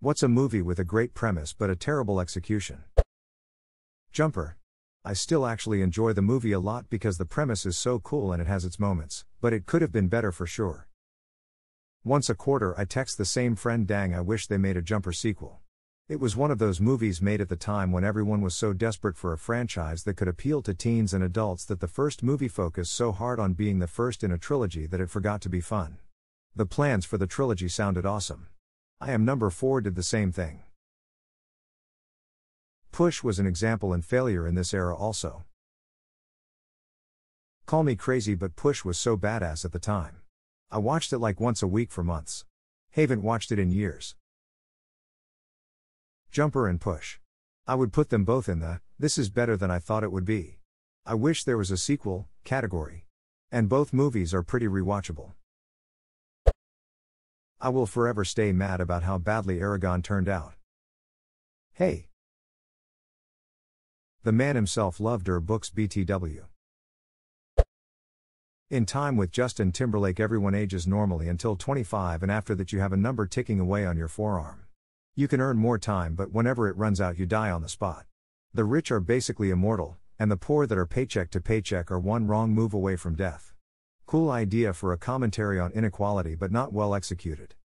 What's a movie with a great premise but a terrible execution? Jumper. I still actually enjoy the movie a lot because the premise is so cool and it has its moments, but it could have been better for sure. Once a quarter I text the same friend, dang, I wish they made a Jumper sequel. It was one of those movies made at the time when everyone was so desperate for a franchise that could appeal to teens and adults that the first movie focused so hard on being the first in a trilogy that it forgot to be fun. The plans for the trilogy sounded awesome. I Am Number 4 did the same thing. Push was an example and failure in this era also. Call me crazy, but Push was so badass at the time. I watched it like once a week for months. Haven't watched it in years. Jumper and Push. I would put them both in the "this is better than I thought it would be. I wish there was a sequel" category. And both movies are pretty rewatchable. I will forever stay mad about how badly Eragon turned out. Hey. The man himself loved her books BTW. In Time with Justin Timberlake, everyone ages normally until 25, and after that you have a number ticking away on your forearm. You can earn more time, but whenever it runs out you die on the spot. The rich are basically immortal, and the poor that are paycheck to paycheck are one wrong move away from death. Cool idea for a commentary on inequality, but not well executed.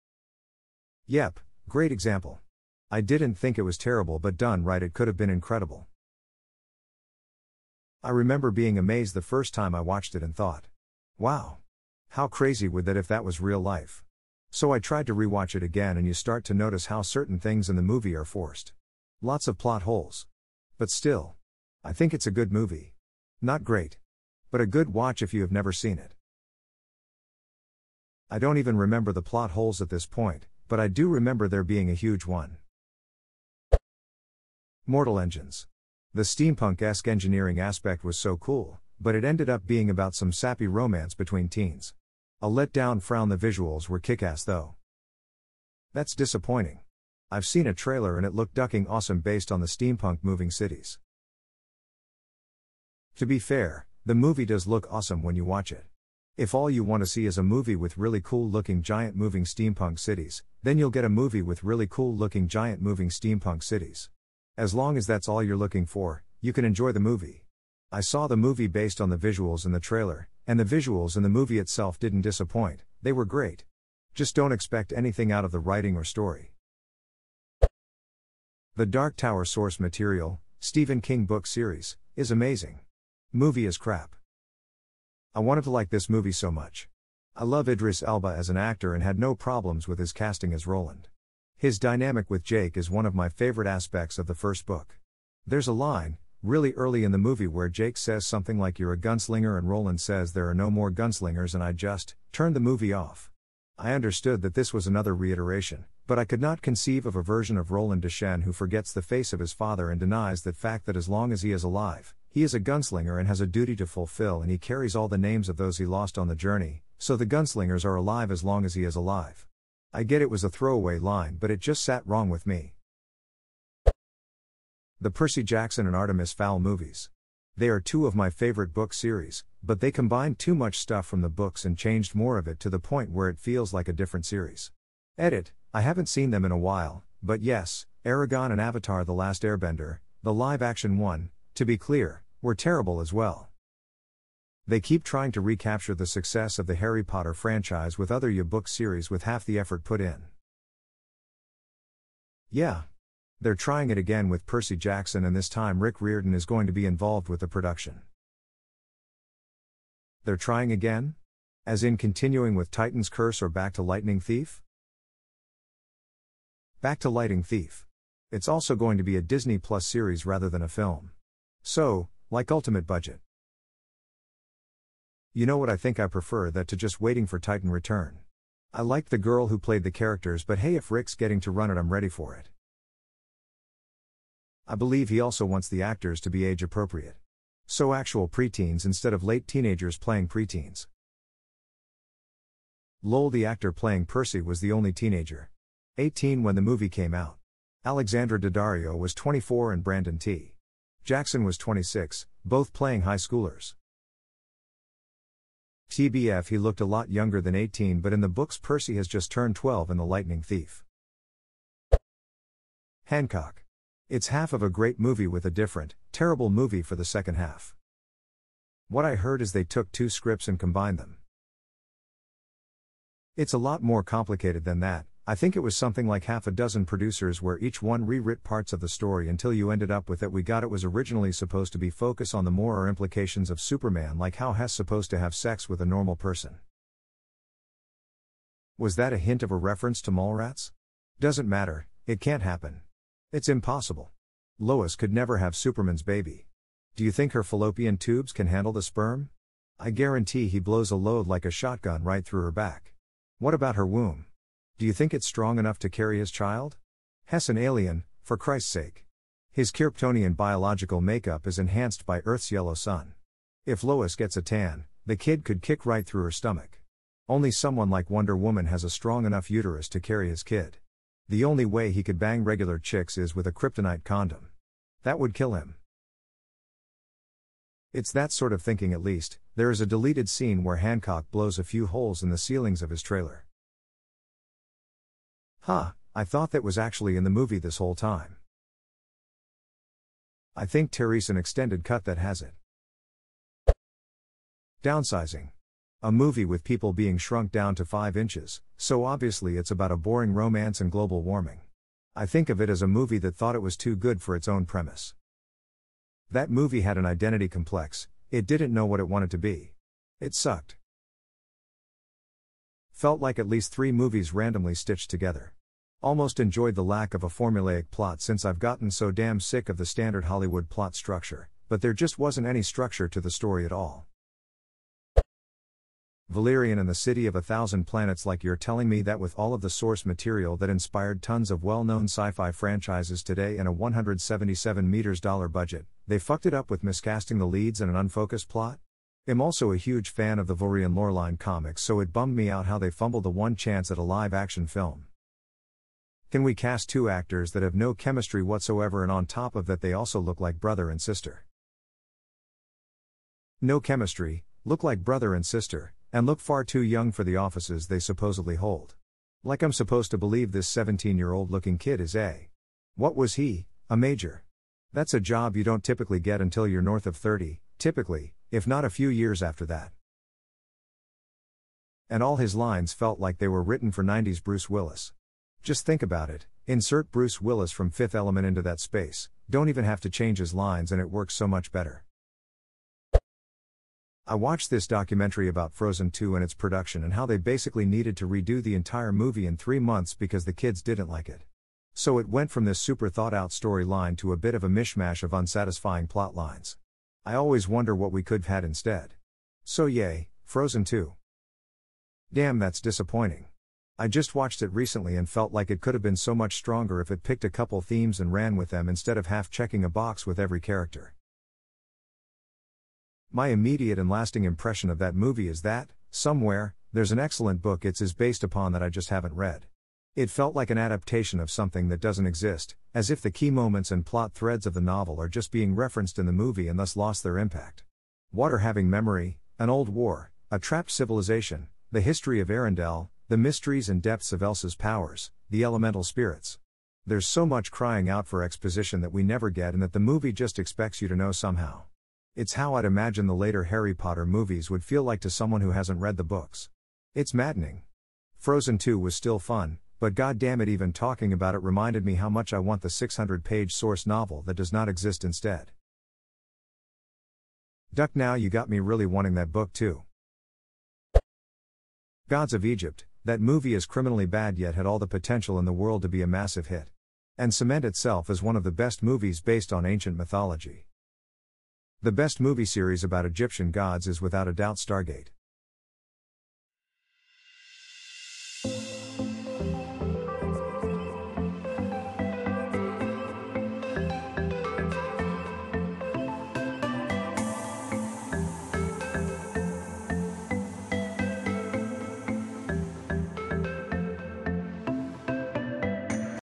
Yep, great example. I didn't think it was terrible, but done right it could have been incredible. I remember being amazed the first time I watched it and thought, wow, how crazy would that if that was real life? So I tried to rewatch it again, and you start to notice how certain things in the movie are forced. Lots of plot holes. But still, I think it's a good movie. Not great, but a good watch if you have never seen it. I don't even remember the plot holes at this point, but I do remember there being a huge one. Mortal Engines. The steampunk-esque engineering aspect was so cool, but it ended up being about some sappy romance between teens. A letdown frown. The visuals were kick-ass though. That's disappointing. I've seen a trailer and it looked ducking awesome based on the steampunk moving cities. To be fair, the movie does look awesome when you watch it. If all you want to see is a movie with really cool looking giant moving steampunk cities, then you'll get a movie with really cool looking giant moving steampunk cities. As long as that's all you're looking for, you can enjoy the movie. I saw the movie based on the visuals in the trailer, and the visuals in the movie itself didn't disappoint. They were great. Just don't expect anything out of the writing or story. The Dark Tower source material, Stephen King book series, is amazing. Movie is crap. I wanted to like this movie so much. I love Idris Elba as an actor and had no problems with his casting as Roland. His dynamic with Jake is one of my favorite aspects of the first book. There's a line, really early in the movie, where Jake says something like "you're a gunslinger" and Roland says "there are no more gunslingers," and I just turned the movie off. I understood that this was another reiteration, but I could not conceive of a version of Roland Deschain who forgets the face of his father and denies the fact that as long as he is alive, he is a gunslinger and has a duty to fulfill, and he carries all the names of those he lost on the journey, so the gunslingers are alive as long as he is alive. I get it was a throwaway line, but it just sat wrong with me. The Percy Jackson and Artemis Fowl movies. They are two of my favorite book series, but they combined too much stuff from the books and changed more of it to the point where it feels like a different series. Edit, I haven't seen them in a while, but yes, Eragon and Avatar: The Last Airbender, the live-action one, to be clear, were terrible as well. They keep trying to recapture the success of the Harry Potter franchise with other book series with half the effort put in. Yeah. They're trying it again with Percy Jackson, and this time Rick Riordan is going to be involved with the production. They're trying again? As in continuing with Titan's Curse or Back to Lightning Thief? Back to Lightning Thief. It's also going to be a Disney Plus series rather than a film. So, like Ultimate Budget. You know what, I think I prefer that to just waiting for Titan Return. I liked the girl who played the characters, but hey, if Rick's getting to run it, I'm ready for it. I believe he also wants the actors to be age appropriate. So actual preteens instead of late teenagers playing preteens. Lol, the actor playing Percy was the only teenager. 18 when the movie came out. Alexandra Daddario was 24 and Brandon T. Jackson was 26, both playing high schoolers. TBF, he looked a lot younger than 18, but in the books Percy has just turned 12 in The Lightning Thief. Hancock. It's half of a great movie with a different, terrible movie for the second half. What I heard is they took 2 scripts and combined them. It's a lot more complicated than that. I think it was something like half a dozen producers where each one rewrit parts of the story until you ended up with that we got. It was originally supposed to be focus on the moral implications of Superman, like how Hess supposed to have sex with a normal person. Was that a hint of a reference to Mallrats? Doesn't matter, it can't happen. It's impossible. Lois could never have Superman's baby. Do you think her fallopian tubes can handle the sperm? I guarantee he blows a load like a shotgun right through her back. What about her womb? Do you think it's strong enough to carry his child? Hess an alien, for Christ's sake. His Kryptonian biological makeup is enhanced by Earth's yellow sun. If Lois gets a tan, the kid could kick right through her stomach. Only someone like Wonder Woman has a strong enough uterus to carry his kid. The only way he could bang regular chicks is with a kryptonite condom. That would kill him. It's that sort of thinking. At least, there is a deleted scene where Hancock blows a few holes in the ceilings of his trailer. I thought that was actually in the movie this whole time. I think Terry's an extended cut that has it. Downsizing. A movie with people being shrunk down to 5 inches, so obviously it's about a boring romance and global warming. I think of it as a movie that thought it was too good for its own premise. That movie had an identity complex, it didn't know what it wanted to be. It sucked. Felt like at least 3 movies randomly stitched together. Almost enjoyed the lack of a formulaic plot since I've gotten so damn sick of the standard Hollywood plot structure, but there just wasn't any structure to the story at all. Valerian and the City of 1,000 Planets. Like you're telling me that with all of the source material that inspired tons of well-known sci-fi franchises today and a $177 budget, they fucked it up with miscasting the leads and an unfocused plot? I'm also a huge fan of the Valerian loreline comics, so it bummed me out how they fumbled the one chance at a live-action film. Can we cast 2 actors that have no chemistry whatsoever, and on top of that they also look like brother and sister? No chemistry, look like brother and sister, and look far too young for the offices they supposedly hold. Like I'm supposed to believe this 17-year-old looking kid is what was he, a major? That's a job you don't typically get until you're north of 30, typically, if not a few years after that. And all his lines felt like they were written for 90s Bruce Willis. Just think about it, insert Bruce Willis from Fifth Element into that space, don't even have to change his lines and it works so much better. I watched this documentary about Frozen 2 and its production and how they basically needed to redo the entire movie in 3 months because the kids didn't like it. So it went from this super thought-out storyline to a bit of a mishmash of unsatisfying plot lines. I always wonder what we could have had instead. So yay, Frozen 2. Damn, that's disappointing. I just watched it recently and felt like it could have been so much stronger if it picked a couple themes and ran with them instead of half checking a box with every character. My immediate and lasting impression of that movie is that, somewhere, there's an excellent book it is based upon that I just haven't read. It felt like an adaptation of something that doesn't exist, as if the key moments and plot threads of the novel are just being referenced in the movie and thus lost their impact. Water having memory, an old war, a trapped civilization, the history of Arendelle, the mysteries and depths of Elsa's powers, the elemental spirits. There's so much crying out for exposition that we never get and that the movie just expects you to know somehow. It's how I'd imagine the later Harry Potter movies would feel like to someone who hasn't read the books. It's maddening. Frozen 2 was still fun, but goddammit, even talking about it reminded me how much I want the 600-page source novel that does not exist instead. Duck, now you got me really wanting that book too. Gods of Egypt, that movie is criminally bad yet had all the potential in the world to be a massive hit. And cement itself as one of the best movies based on ancient mythology. The best movie series about Egyptian gods is without a doubt Stargate.